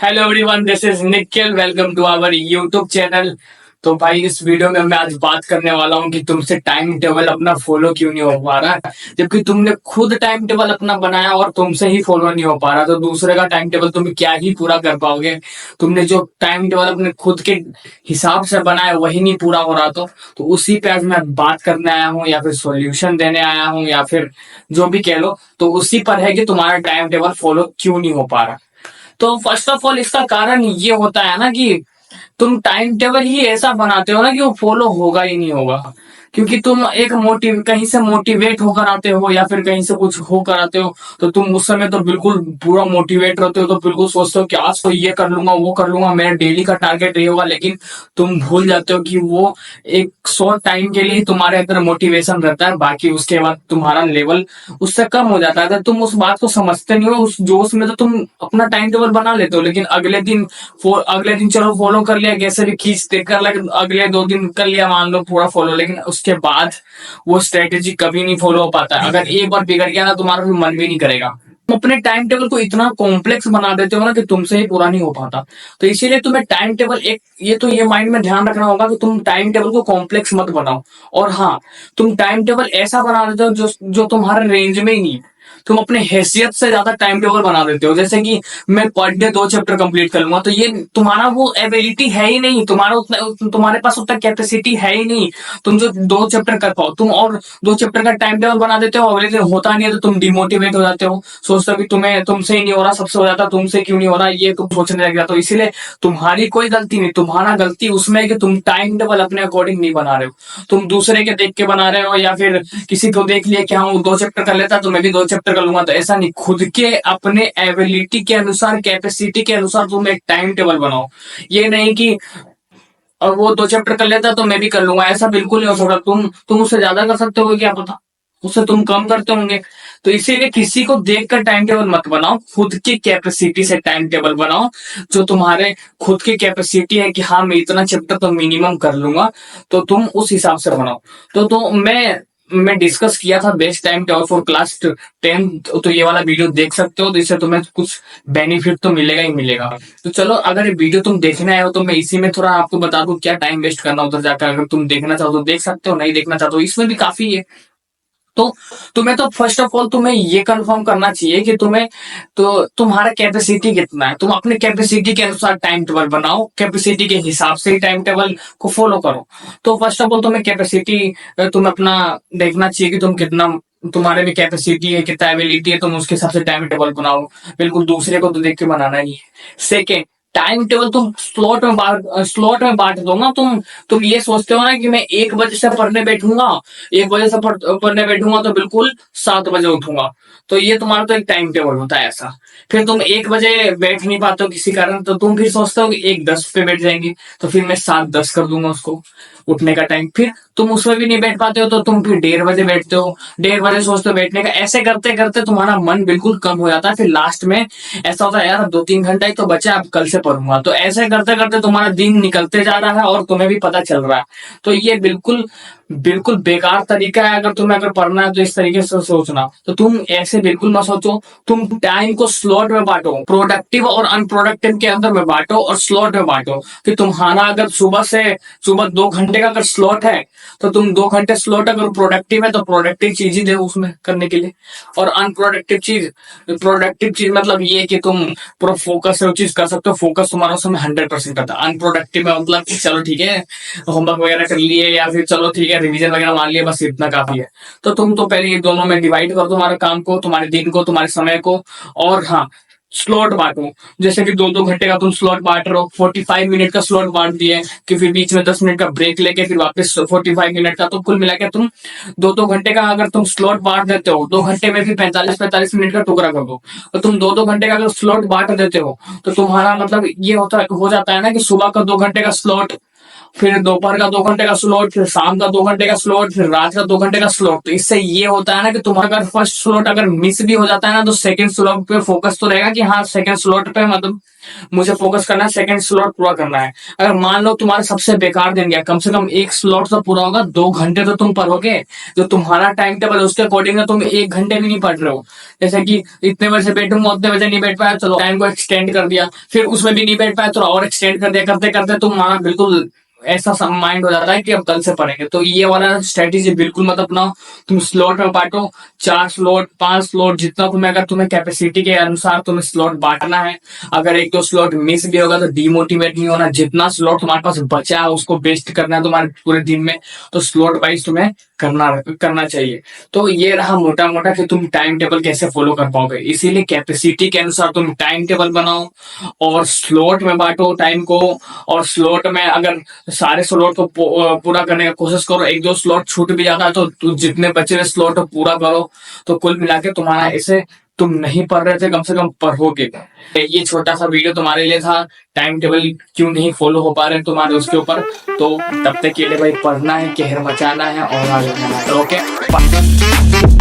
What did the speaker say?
Hello everyone, this is Nikhil. Welcome to our YouTube channel. तो भाई इस वीडियो में मैं आज बात करने वाला हूँ कि तुमसे टाइम टेबल अपना फॉलो क्यों नहीं हो पा रहा है, जबकि तुमने खुद टाइम टेबल अपना बनाया और तुमसे ही फॉलो नहीं हो पा रहा। तो दूसरे का टाइम टेबल तुम क्या ही पूरा कर पाओगे। तुमने जो टाइम टेबल अपने खुद के हिसाब से बनाया वही नहीं पूरा हो रहा। तो उसी पे आज मैं बात करने आया हूँ, या फिर सॉल्यूशन देने आया हूँ, या फिर जो भी कह लो। तो उसी पर है कि तुम्हारा टाइम टेबल फॉलो क्यों नहीं हो पा रहा। तो फर्स्ट ऑफ ऑल इसका कारण ये होता है ना कि तुम टाइम टेबल ही ऐसा बनाते हो ना कि वो फॉलो होगा ही नहीं होगा। क्योंकि तुम एक मोटिव कहीं से मोटिवेट होकर आते हो, या फिर कहीं से कुछ होकर आते हो। तो तुम उस समय तो बिल्कुल पूरा मोटिवेट रहते हो, तो बिल्कुल सोचते हो कि आज तो ये कर लूंगा, वो कर लूंगा, मेरा डेली का टारगेट ये होगा। लेकिन तुम भूल जाते हो कि वो एक शॉर्ट टाइम के लिए ही तुम्हारे अंदर मोटिवेशन रहता है, बाकी उसके बाद तुम्हारा लेवल उससे कम हो जाता है। अगर तुम उस बात को समझते नहीं हो, उस जोश में तो तुम अपना टाइम टेबल बना लेते हो, लेकिन अगले दिन चलो फॉलो कर लिया, कैसे भी खींचते कर लिया, अगले 2 दिन कर लिया मान लो पूरा फॉलो, लेकिन उसके बाद वो स्ट्रेटेजी कभी नहीं फॉलो हो पाता है। अगर एक बार बिगड़ गया ना, तुम्हारा फिर मन भी नहीं करेगा। तुम अपने टाइम टेबल को इतना कॉम्प्लेक्स बना देते हो ना कि तुमसे ही पूरा नहीं हो पाता। तो इसीलिए तुम्हें टाइम टेबल एक ये माइंड में ध्यान रखना होगा कि तुम टाइम टेबल को कॉम्प्लेक्स मत बनाओ। और हाँ, तुम टाइम टेबल ऐसा बना देते हो जो तुम्हारे रेंज में ही नहीं। तुम अपने हैसियत से ज्यादा टाइम टेबल बना देते हो, जैसे कि मैं पर डे 2 चैप्टर कंप्लीट कर लूंगा। तो ये तुम्हारा वो एबिलिटी है ही नहीं, तुम्हारे पास उतना कैपेसिटी है ही नहीं। तुम जो 2 चैप्टर कर पाओ, तुम और 2 चैप्टर का टाइम टेबल बना देते हो, अगले दिन होता नहीं है तो तुम डिमोटिवेट हो जाते हो, सोचते हो कि तुमसे ही नहीं हो रहा, सबसे हो जाता, तुमसे क्यों नहीं हो रहा, ये तुम सोचने लग जाते हो। इसीलिए तुम्हारी कोई गलती नहीं, तुम्हारा गलती उसमें है कि तुम टाइम टेबल अपने अकॉर्डिंग नहीं बना रहे हो। तुम दूसरे के देख के बना रहे हो, या फिर किसी को देख लिया कि हाँ वो 2 चैप्टर कर लेता तो मैं भी 2 चैप्टर कर लूंगा। तो ऐसा नहीं, खुद के अपने एबिलिटी के अनुसार, कैपेसिटी के अनुसार तुम एक टाइम टेबल बनाओ। ये नहीं कि अब वो 2 चैप्टर कर लेता तो मैं भी कर लूंगा, ऐसा बिल्कुल नहीं हो सकता। तुम उससे ज्यादा कर सकते हो, क्या पता उससे तुम कम करते होंगे। तो इसीलिए किसी को देखकर टाइम टेबल मत बनाओ, खुद की कैपेसिटी से टाइम टेबल बनाओ। जो तुम्हारे खुद की कैपेसिटी है कि हाँ मैं इतना चैप्टर तो मिनिमम कर लूंगा, तो तुम उस हिसाब से बनाओ। तो मैं डिस्कस किया था best time table for class 10। तो ये वाला वीडियो देख सकते हो, तो इससे तुम्हें कुछ बेनिफिट तो मिलेगा ही मिलेगा। तो चलो, अगर ये वीडियो तुम देखने आए हो तो मैं इसी में थोड़ा आपको बता दूं क्या टाइम वेस्ट करना उधर जाकर। अगर तुम देखना चाहो तो देख सकते हो, नहीं देखना चाहो तो इसमें भी काफी है। तो तुम्हें तो फर्स्ट ऑफ ऑल तुम्हें ये कंफर्म करना चाहिए कि तुम्हारा कैपेसिटी कितना है। तुम अपने कैपेसिटी के अनुसार टाइम टेबल बनाओ, कैपेसिटी के हिसाब से ही टाइम टेबल को फॉलो करो। तो फर्स्ट ऑफ ऑल तुम्हें कैपेसिटी, तुम्हें अपना देखना चाहिए कि तुम्हारे में कैपेसिटी है, कितना एबिलिटी है, तुम उसके हिसाब से टाइम टेबल बनाओ। बिल्कुल दूसरे को तो देख के बनाना ही है। सेकेंड, टाइम टेबल तुम स्लॉट में बांट दो ना। तुम ये सोचते हो ना कि मैं 1 बजे से पढ़ने बैठूंगा, 1 बजे से पढ़ने बैठूंगा तो बिल्कुल 7 बजे उठूंगा। तो ये तुम्हारा तो एक टाइम टेबल होता है ऐसा। फिर तुम 1 बजे बैठ नहीं पाते हो किसी कारण, तो तुम फिर सोचते हो कि 1:10 पे बैठ जाएंगे, तो फिर मैं 7:10 कर दूंगा उसको उठने का टाइम। फिर तुम उसमें भी नहीं बैठ पाते हो तो तुम फिर 1:30 बजे बैठते हो, 1:30 बजे सोचते हो बैठने का। ऐसे करते करते तुम्हारा मन बिल्कुल कम हो जाता है। फिर लास्ट में ऐसा होता है, यार 2-3 घंटा ही तो बचा, अब कल से पढ़ूंगा। तो ऐसे करते करते तुम्हारा दिन निकलते जा रहा है और तुम्हें भी पता चल रहा है। तो ये बिल्कुल बिल्कुल बेकार तरीका है। अगर पढ़ना है तो इस तरीके से सोचना। तो तुम ऐसे बिल्कुल मत सोचो। तुम टाइम को स्लॉट में बांटो, प्रोडक्टिव और अनप्रोडक्टिव के अंदर में बांटो और स्लॉट में बांटो। कि तुम्हारा अगर सुबह 2 घंटे का अगर स्लॉट है, तो तुम 2 घंटे स्लॉट अगर प्रोडक्टिव है तो प्रोडक्टिव चीज ही दे उसमें करने के लिए। और प्रोडक्टिव चीज मतलब ये कि तुम पूरा फोकस से वो चीज कर सकते हो, फोकस तुम्हारा उसमें 100% रहता है। अनप्रोडक्टिव में मतलब कि चलो ठीक है, होमवर्क वगैरह कर लिए, या फिर चलो ठीक है रिवीजन वगैरह मान लिया, बस इतना काफी है। तो तुम तो पहले ये दोनों में डिवाइड कर दो, तुम्हारे काम को, तुम्हारे दिन को, तुम्हारे समय को। और हाँ, स्लॉट बांटो। जैसे कि 2-2 घंटे का तुम स्लॉट बांट रहे हो, 45 मिनट का स्लॉट बांट दिए, कि फिर बीच में 10 मिनट का ब्रेक लेके फिर वापस 45 मिनट का। तो कुल मिला के तुम 2-2 घंटे का अगर तुम स्लॉट बांट देते हो, 2 घंटे में फिर 45-45 मिनट का टुकड़ा कर दो। तो तुम 2-2 घंटे का अगर स्लॉट बांट देते हो, तो तुम्हारा मतलब ये हो जाता है ना कि सुबह का 2 घंटे का स्लॉट, फिर दोपहर का 2 घंटे का स्लॉट, फिर शाम का 2 घंटे का स्लॉट, फिर रात का 2 घंटे का स्लॉट। तो इससे ये होता है ना कि तुम्हारा अगर फर्स्ट स्लॉट अगर मिस भी हो जाता है ना, तो सेकंड स्लॉट पे फोकस तो रहेगा कि हाँ सेकंड स्लॉट पे मतलब मुझे फोकस करना है, सेकंड स्लॉट पूरा करना है। अगर मान लो तुम्हारा सबसे बेकार दिन गया, कम से कम एक स्लॉट तो पूरा होगा, 2 घंटे तो तुम पढ़ोगे। जो तुम्हारा टाइम टेबल है उसके अकॉर्डिंग है, तुम 1 घंटे भी नहीं पढ़ रहे हो। जैसे कि इतने बजे से बैठूंगा, उतने बजे नहीं बैठ पाया, चलो टाइम को एक्सटेंड कर दिया, फिर उसमें भी नहीं बैठ पाया, तो और एक्सटेंड कर दिया, करते करते तुम्हारा बिल्कुल ऐसा माइंड हो जाता है कि अब कल से पढ़ेंगे। तो ये वाला स्ट्रेटेजी बिल्कुल मत अपनाओ। तुम स्लॉट में बांटो, 4 स्लॉट, 5 स्लॉट, जितना तुम्हें, अगर तुम्हें कैपेसिटी के अनुसार तुम्हें स्लॉट बांटना है। अगर एक दो स्लॉट मिस भी होगा तो डिमोटिवेट नहीं होना, जितना स्लॉट तुम्हारे पास बचा है उसको बेस्ट करना है तुम्हारे पूरे दिन में। तो स्लॉट वाइज तुम्हें करना करना चाहिए। तो ये रहा मोटा मोटा कि तुम टाइम टेबल कैसे फॉलो कर पाओगे। इसीलिए कैपेसिटी के अनुसार तुम टाइम टेबल बनाओ और स्लॉट में बांटो टाइम को। और स्लॉट में अगर सारे स्लॉट को पूरा करने की कोशिश करो, एक दो स्लॉट छूट भी जाता है तो जितने बचे हुए स्लॉट को पूरा करो। तो कुल मिला के तुम्हारा ऐसे, तुम नहीं पढ़ रहे थे, कम से कम पढ़ोगे। ये छोटा सा वीडियो तुम्हारे लिए था, टाइम टेबल क्यों नहीं फॉलो हो पा रहे तुम्हारे उसके ऊपर। तो तब तक के लिए भाई पढ़ना है, कहर मचाना है और आगे बढ़ना है। ओके।